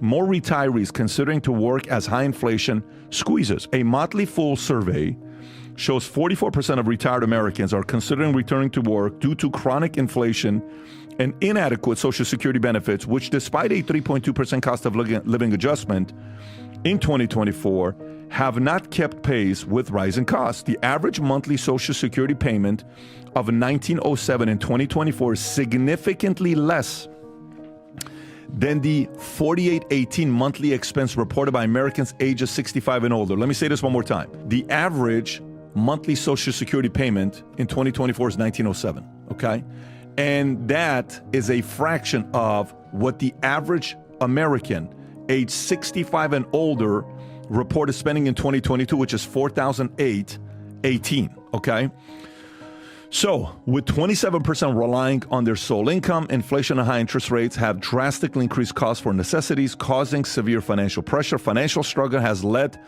more retirees considering to work as high inflation squeezes. A Motley Fool survey shows 44% of retired Americans are considering returning to work due to chronic inflation and inadequate Social Security benefits, which despite a 3.2% cost of living adjustment in 2024, have not kept pace with rising costs. The average monthly Social Security payment of $19.07 in 2024 is significantly less than the $48.18 monthly expense reported by Americans ages 65 and older. Let me say this one more time. The average monthly Social Security payment in 2024 is $19.07, okay? And that is a fraction of what the average American age 65 and older reported spending in 2022, which is $4,008.18, okay? So, with 27% relying on their sole income, inflation and high interest rates have drastically increased costs for necessities, causing severe financial pressure. Financial struggle has led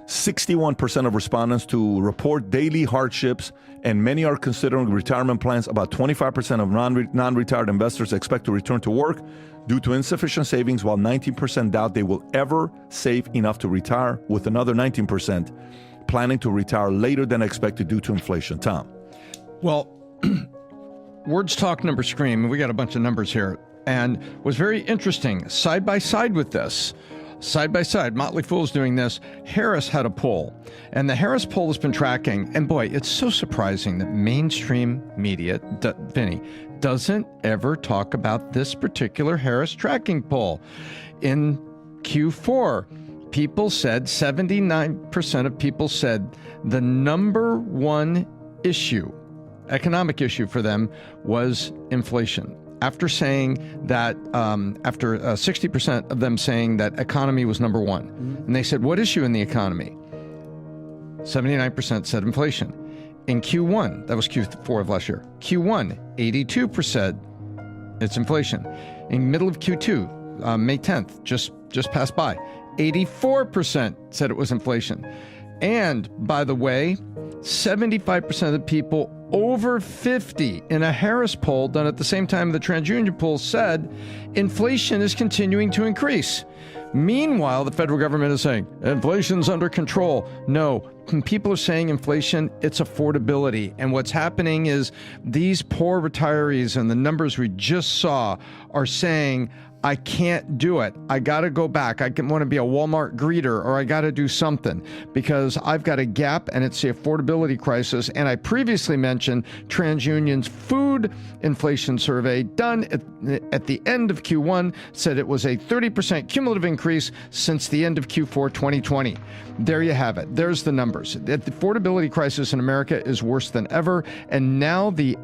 61% of respondents to report daily hardships, and many are considering retirement plans. About 25% of non-retired investors expect to return to work due to insufficient savings, while 19% doubt they will ever save enough to retire, with another 19% planning to retire later than expected due to inflation. Tom? Well, words talk, numbers scream, and we got a bunch of numbers here. And was very interesting, side by side with this, side by side, Motley Fool's doing this, Harris had a poll. And the Harris poll has been tracking, and boy, it's so surprising that mainstream media, Vinny, doesn't ever talk about this particular Harris tracking poll. In Q4, people said, 79% of people said the number one issue, economic issue for them, was inflation. After saying that, after 60% of them saying that economy was number one. Mm-hmm. And they said, what issue in the economy? 79% said inflation. In Q1, that was Q4 of last year, Q1, 82% it's inflation. In middle of Q2, May 10th, just passed by, 84% said it was inflation. And by the way, 75% of the people over 50 in a Harris poll done at the same time the TransUnion poll said inflation is continuing to increase. Meanwhile, the federal government is saying inflation's under control. No, when people are saying inflation, it's affordability. And what's happening is these poor retirees, and the numbers we just saw, are saying, I can't do it. I got to go back. I want to be a Walmart greeter, or I got to do something because I've got a gap and it's the affordability crisis. And I previously mentioned TransUnion's food inflation survey done at the end of Q1 said it was a 30% cumulative increase since the end of Q4 2020. There you have it. There's the numbers. The affordability crisis in America is worse than ever. And now the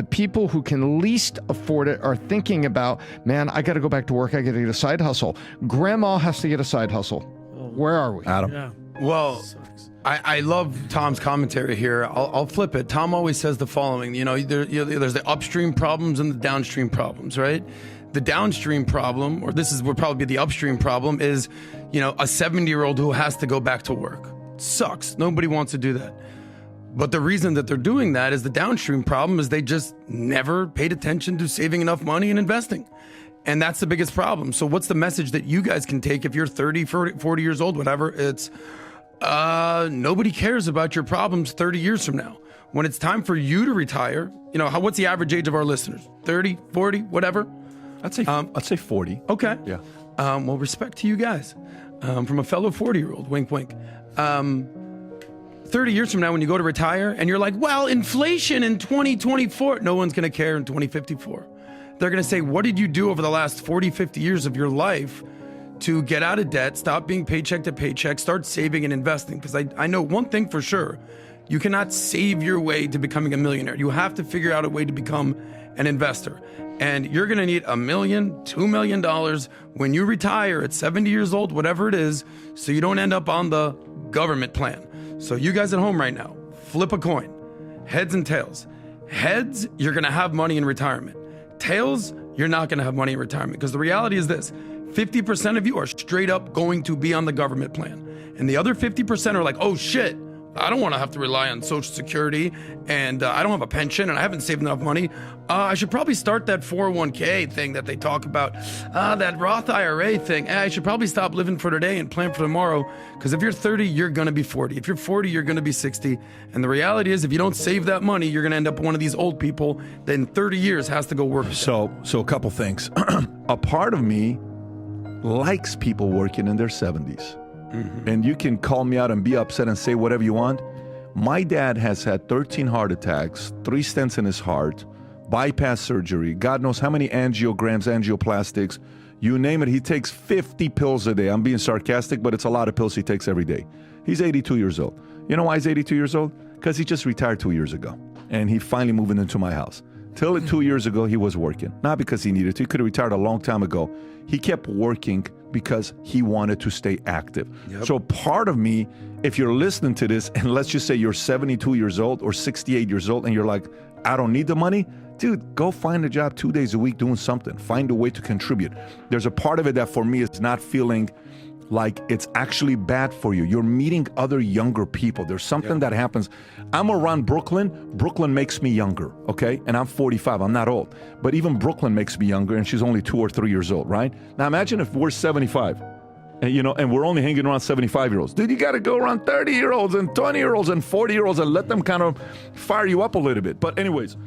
people who can least afford it are thinking about, man, I got to go back to work. I got to get a side hustle. Grandma has to get a side hustle. Where are we? Adam? Yeah. Well, I love Tom's commentary here. I'll flip it. Tom always says the following, there's the upstream problems and the downstream problems, right? The downstream problem, or would probably be the upstream problem, is, a 70-year-old who has to go back to work. Sucks. Nobody wants to do that. But the reason that they're doing that is the downstream problem is they just never paid attention to saving enough money and investing. And that's the biggest problem. So what's the message that you guys can take if you're 30, 40 years old, whatever? It's nobody cares about your problems 30 years from now. When it's time for you to retire, what's the average age of our listeners? 30, 40, whatever? I'd say 40. Okay. Yeah. Well, respect to you guys. From a fellow 40-year-old, wink, wink. 30 years from now, when you go to retire and you're like, well, inflation in 2024, no one's going to care in 2054. They're going to say, what did you do over the last 40, 50 years of your life to get out of debt, stop being paycheck to paycheck, start saving and investing? Because I know one thing for sure, you cannot save your way to becoming a millionaire. You have to figure out a way to become an investor. And you're going to need $1 million, $2 million when you retire at 70 years old, whatever it is, so you don't end up on the government plan. So you guys at home right now, flip a coin, heads and tails. Heads, you're going to have money in retirement. Tails, you're not going to have money in retirement, because the reality is this, 50% of you are straight up going to be on the government plan. And the other 50% are like, oh shit, I don't want to have to rely on Social Security, and I don't have a pension, and I haven't saved enough money. I should probably start that 401k thing that they talk about, that Roth IRA thing. I should probably stop living for today and plan for tomorrow, because if you're 30, you're going to be 40. If you're 40, you're going to be 60. And the reality is, if you don't save that money, you're going to end up one of these old people that in 30 years has to go work. So a couple things. A part of me likes people working in their 70s. Mm-hmm. And you can call me out and be upset and say whatever you want. My dad has had 13 heart attacks, 3 stents in his heart, bypass surgery, God knows how many angiograms, angioplastics, you name it. He takes 50 pills a day. I'm being sarcastic, but it's a lot of pills he takes every day. He's 82 years old. You know why he's 82 years old? Because he just retired 2 years ago. And he finally moved into my house. Till 2 years ago, he was working. Not because he needed to. He could have retired a long time ago. He kept working because he wanted to stay active. Yep. So part of me, if you're listening to this, and let's just say you're 72 years old or 68 years old, and you're like, I don't need the money, dude, go find a job 2 days a week doing something. Find a way to contribute. There's a part of it that for me is not feeling like it's actually bad for you. You're meeting other younger people. There's something that happens. I'm around Brooklyn. Brooklyn makes me younger, okay? And I'm 45. I'm not old. But even Brooklyn makes me younger, and she's only 2 or 3 years old, right? Now imagine if we're 75, and, and we're only hanging around 75-year-olds. Dude, you got to go around 30-year-olds and 20-year-olds and 40-year-olds and let them kind of fire you up a little bit. But anyways,